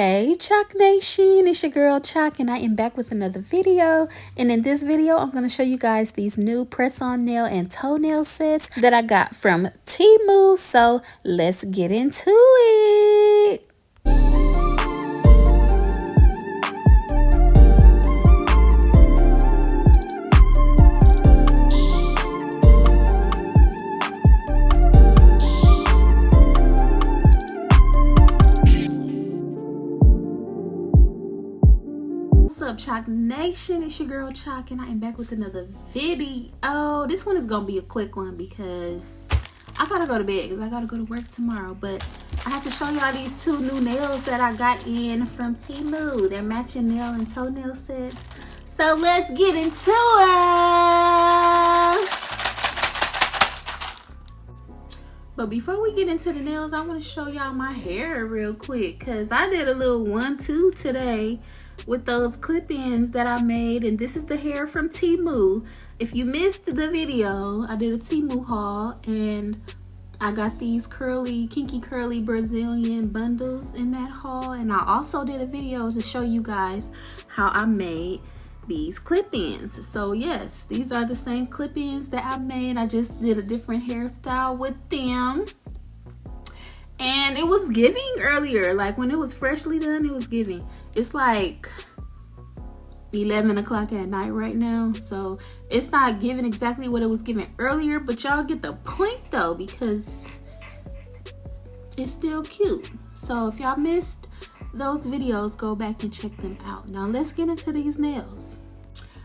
Hey Chalk Nation, it's your girl Chalk and I am back with another video. And in this video I'm going to show you guys these new press-on nail and toenail sets that I got from Temu. So let's get into it. What's up, Chalk Nation? It's your girl Chalk and I am back with another video. This one is gonna be a quick one because I gotta go to bed because I gotta go to work tomorrow. But I have to show y'all these two new nails that I got in from Temu. They're matching nail and toenail sets. So let's get into it. But before we get into the nails, I want to show y'all my hair real quick because I did a little 1-2 today with those clip-ins that I made, and this is the hair from Temu. If you missed the video, I did a Temu haul and I got these kinky curly Brazilian bundles in that haul, and I also did a video to show you guys how I made these clip-ins. So yes, these are the same clip-ins that I made. I just did a different hairstyle with them. And it was giving earlier, like when it was freshly done, it was giving. It's like 11 o'clock at night right now, so it's not giving exactly what it was giving earlier, but y'all get the point though, because it's still cute. So if y'all missed those videos, go back and check them out. Now let's get into these nails.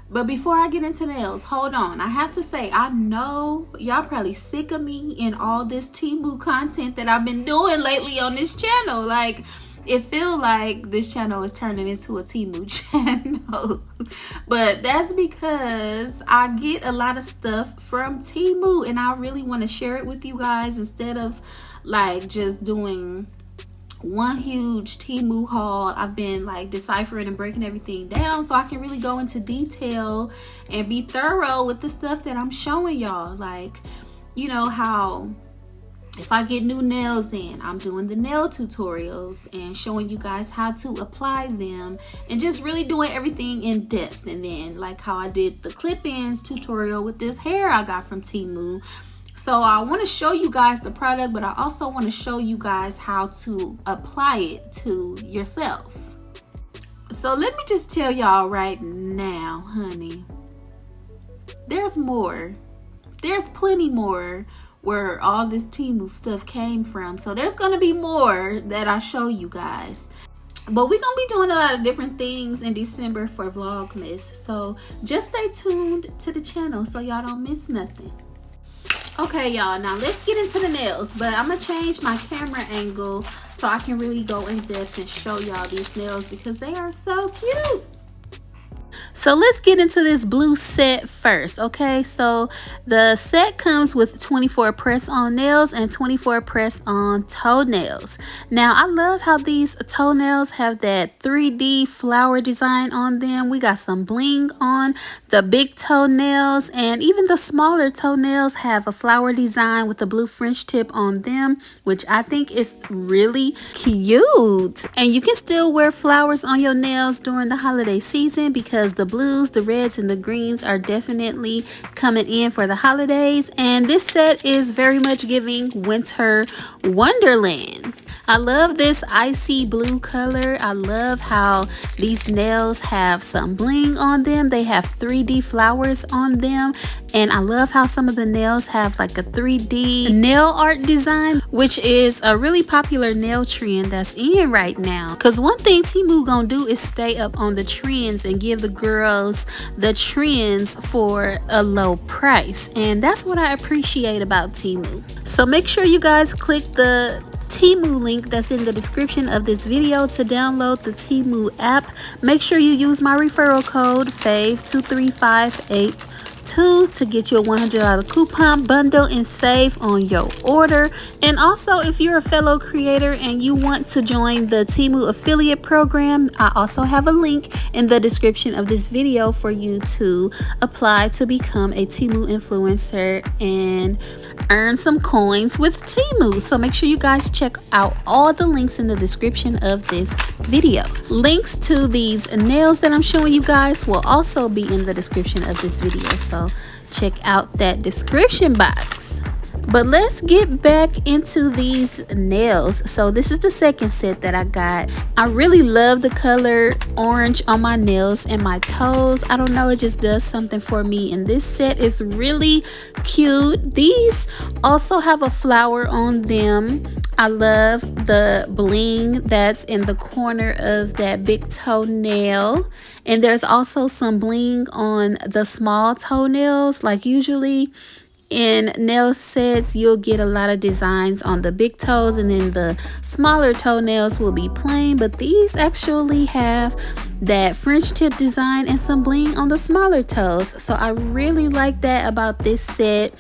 But before I get into nails, hold on. I have to say, I know y'all probably sick of me and all this Temu content that I've been doing lately on this channel. Like, it feels like this channel is turning into a Temu channel. But that's because I get a lot of stuff from Temu and I really want to share it with you guys instead of like just doing one huge Temu haul. I've been like deciphering and breaking everything down so I can really go into detail and be thorough with the stuff that I'm showing y'all. Like, you know how if I get new nails in, I'm doing the nail tutorials and showing you guys how to apply them and just really doing everything in depth. And then like how I did the clip-ins tutorial with this hair I got from Temu. So I want to show you guys the product, but I also want to show you guys how to apply it to yourself. So let me just tell y'all right now, honey, there's more. There's plenty more where all this Temu stuff came from. So there's going to be more that I show you guys. But we're going to be doing a lot of different things in December for Vlogmas. So just stay tuned to the channel so y'all don't miss nothing. Okay, y'all, now let's get into the nails, but I'm gonna change my camera angle so I can really go in depth and show y'all these nails because they are so cute. So let's get into this blue set first, okay? So the set comes with 24 press-on nails and 24 press-on toenails. Now, I love how these toenails have that 3D flower design on them. We got some bling on the big toenails, and even the smaller toenails have a flower design with a blue French tip on them, which I think is really cute. And you can still wear flowers on your nails during the holiday season because the blues, the reds, and the greens are definitely coming in for the holidays, and this set is very much giving winter wonderland. I love this icy blue color. I love how these nails have some bling on them. They have 3D flowers on them, and I love how some of the nails have like a 3D nail art design, which is a really popular nail trend that's in right now. Because one thing Temu gonna do is stay up on the trends and give the girls the trends for a low price, and that's what I appreciate about Temu. So make sure you guys click the Temu link that's in the description of this video to download the Temu app. Make sure you use my referral code FAVE2358 too to get you a $100 coupon bundle and save on your order. And also, if you're a fellow creator and you want to join the Temu affiliate program, I also have a link in the description of this video for you to apply to become a Temu influencer and earn some coins with Temu. So make sure you guys check out all the links in the description of this video. Links to these nails that I'm showing you guys will also be in the description of this video, so check out that description box. But let's get back into these nails. So this is the second set that I got. I really love the color orange on my nails and my toes. I don't know, it just does something for me. And this set is really cute. These also have a flower on them. I love the bling that's in the corner of that big toenail. And there's also some bling on the small toenails. Like usually in nail sets, you'll get a lot of designs on the big toes, and then the smaller toenails will be plain, but these actually have that French tip design and some bling on the smaller toes. So I really like that about this set.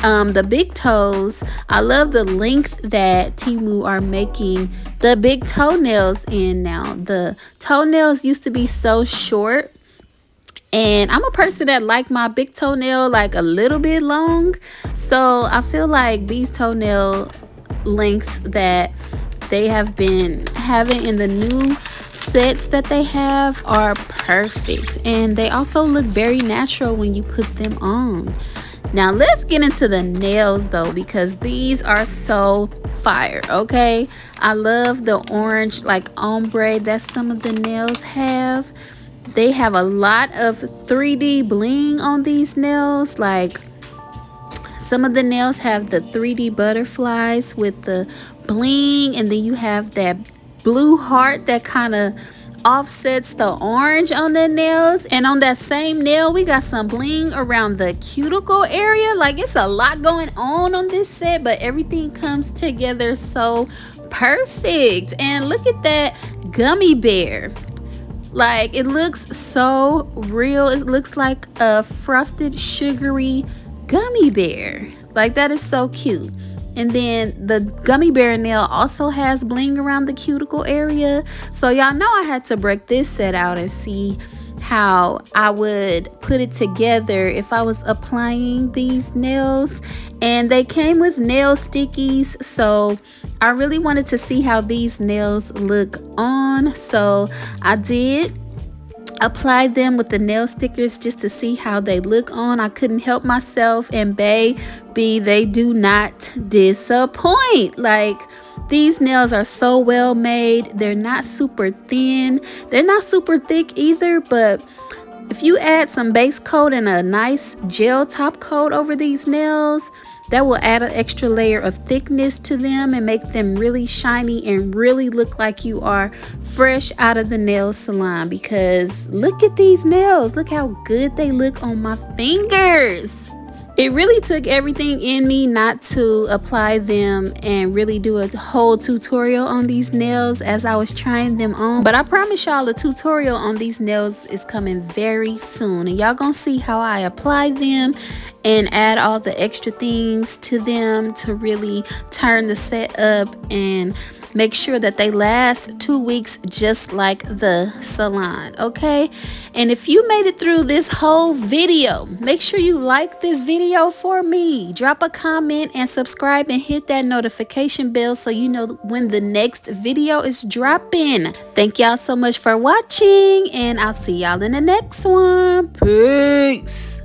The big toes, I love the length that Temu are making the big toenails in now. The toenails used to be so short, and I'm a person that like my big toenail like a little bit long. So I feel like these toenail lengths that they have been having in the new sets that they have are perfect. And they also look very natural when you put them on. Now let's get into the nails though, because these are so fire. Okay, I love the orange like ombre that some of the nails have. They have a lot of 3D bling on these nails. Like some of the nails have the 3D butterflies with the bling, and then you have that blue heart that kind of offsets the orange on the nails. And on that same nail, we got some bling around the cuticle area. Like it's a lot going on this set, but everything comes together so perfect. And look at that gummy bear. Like it looks so real. It looks like a frosted sugary gummy bear. Like that is so cute. And then the gummy bear nail also has bling around the cuticle area. So y'all know I had to break this set out and see how I would put it together if I was applying these nails. And they came with nail stickies, so I really wanted to see how these nails look on. So I did apply them with the nail stickers just to see how they look on. I couldn't help myself, and baby, they do not disappoint. Like these nails are so well made. They're not super thin, they're not super thick either, but if you add some base coat and a nice gel top coat over these nails, that will add an extra layer of thickness to them and make them really shiny and really look like you are fresh out of the nail salon. Because look at these nails, look how good they look on my fingers. It really took everything in me not to apply them and really do a whole tutorial on these nails as I was trying them on. But I promise y'all a tutorial on these nails is coming very soon. And y'all gonna see how I apply them and add all the extra things to them to really turn the set up and make sure that they last 2 weeks just like the salon. Okay, and if you made it through this whole video, make sure you like this video for me, drop a comment and subscribe and hit that notification bell so you know when the next video is dropping. Thank y'all so much for watching, and I'll see y'all in the next one. Peace.